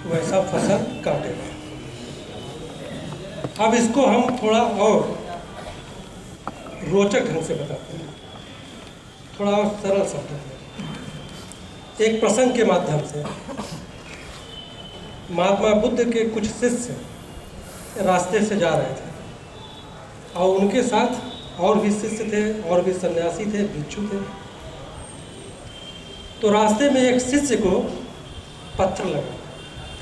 वैसा फसल काटेगा। अब इसको हम थोड़ा और रोचक ढंग से बताते हैं, थोड़ा और सरल शब्दों में, एक प्रसंग के माध्यम से। महात्मा बुद्ध के कुछ शिष्य रास्ते से जा रहे थे और उनके साथ और भी शिष्य थे, और भी सन्यासी थे, भिक्षु थे। तो रास्ते में एक शिष्य को पत्थर लगा,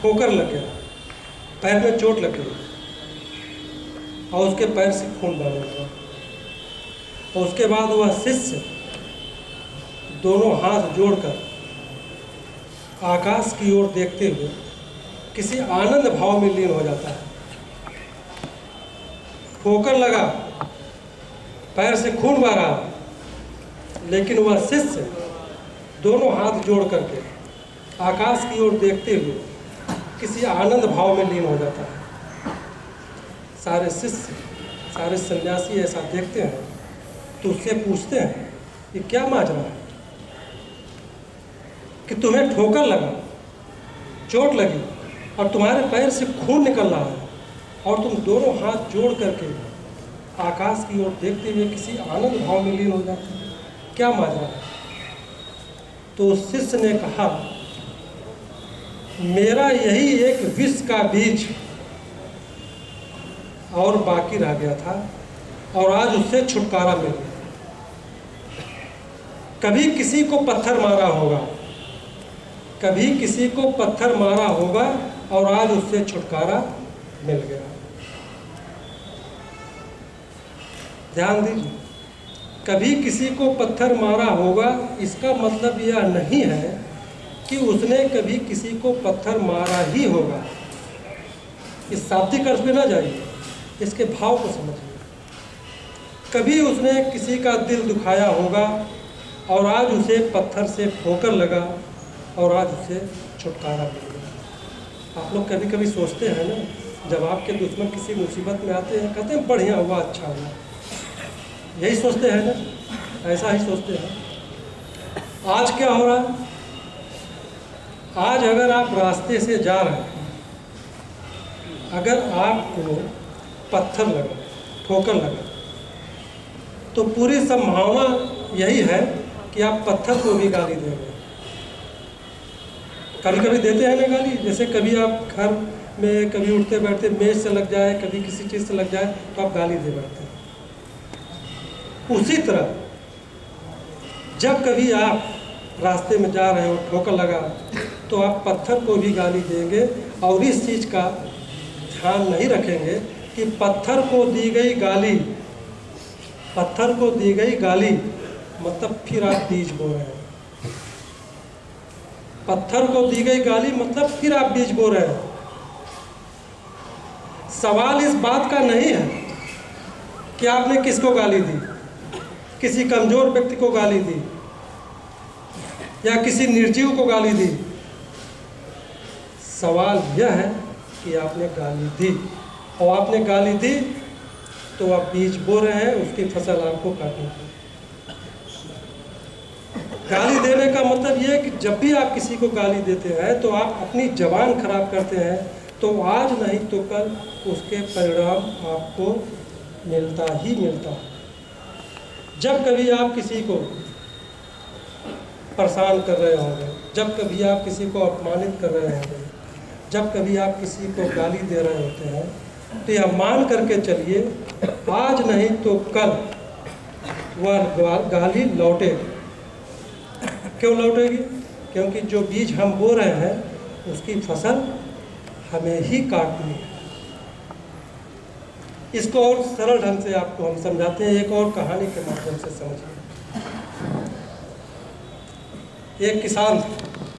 ठोकर लग गया, पैर में चोट लग गई और उसके पैर से खून बहने लगा। और उसके बाद वह शिष्य दोनों हाथ जोड़कर आकाश की ओर देखते हुए किसी आनंद भाव में लीन हो जाता है। ठोकर लगा, पैर से खून बह रहा, लेकिन वह शिष्य दोनों हाथ जोड़ करके आकाश की ओर देखते हुए किसी आनंद भाव में लीन हो जाता है। सारे शिष्य, सारे सन्यासी ऐसा देखते हैं तो उससे पूछते हैं कि क्या माजरा है कि तुम्हें ठोकर लगा, चोट लगी और तुम्हारे पैर से खून निकल रहा है और तुम दोनों हाथ जोड़ करके आकाश की ओर देखते हुए किसी आनंद भाव में लीन हो जाते हैं, क्या माजरा है? तो उस शिष्य ने कहा, मेरा यही एक विष का बीज और बाकी रह गया था और आज उससे छुटकारा मिल गया। कभी किसी को पत्थर मारा होगा, कभी किसी को पत्थर मारा होगा और आज उससे छुटकारा मिल गया। ध्यान दीजिए, कभी किसी को पत्थर मारा होगा, इसका मतलब यह नहीं है कि उसने कभी किसी को पत्थर मारा ही होगा। इस शाब्दिक अर्थ में ना जाइए, इसके भाव को समझिए। कभी उसने किसी का दिल दुखाया होगा और आज उसे पत्थर से ठोकर लगा और आज उसे छुटकारा मिल गया। आप लोग कभी कभी सोचते हैं ना, जब आपके दुश्मन किसी मुसीबत में आते हैं, कहते हैं बढ़िया हुआ, अच्छा हुआ, यही सोचते हैं ना, ऐसा ही सोचते हैं। आज क्या हो रहा है? आज अगर आप रास्ते से जा रहे हैं, अगर आपको पत्थर लगा, ठोकर लगा, तो पूरी संभावना यही है कि आप पत्थर को भी गाली देंगे। कभी कभी देते हैं ना गाली, जैसे कभी आप घर में कभी उठते बैठते मेज से लग जाए, कभी किसी चीज़ से लग जाए तो आप गाली दे बैठते हैं। उसी तरह जब कभी आप रास्ते में जा रहे हो, ठोकर लगा, तो आप पत्थर को भी गाली देंगे और इस चीज़ का ध्यान नहीं रखेंगे कि पत्थर को दी गई गाली, पत्थर को दी गई गाली मतलब फिर आप बीज बो रहे हैं। पत्थर को दी गई गाली मतलब फिर आप बीज बो रहे हैं। सवाल इस बात का नहीं है कि आपने किसको गाली दी, किसी कमजोर व्यक्ति को गाली दी या किसी निर्जीव को गाली दी। सवाल यह है कि आपने गाली दी, और आपने गाली दी तो आप बीज बो रहे हैं, उसकी फसल आपको काटनी है। गाली देने का मतलब यह है कि जब भी आप किसी को गाली देते हैं तो आप अपनी जबान खराब करते हैं, तो आज नहीं तो कल उसके परिणाम आपको मिलता ही मिलता है। जब कभी आप किसी को परेशान कर रहे होंगे, जब कभी आप किसी को अपमानित कर रहे होंगे, जब कभी आप किसी को गाली दे रहे होते हैं, तो यह मान करके चलिए, आज नहीं तो कल वह गाली लौटेगी। क्यों लौटेगी? क्योंकि जो बीज हम बो रहे हैं उसकी फसल हमें ही काटनी है। इसको और सरल ढंग से आपको हम समझाते हैं, एक और कहानी के माध्यम से समझिए। एक किसान था,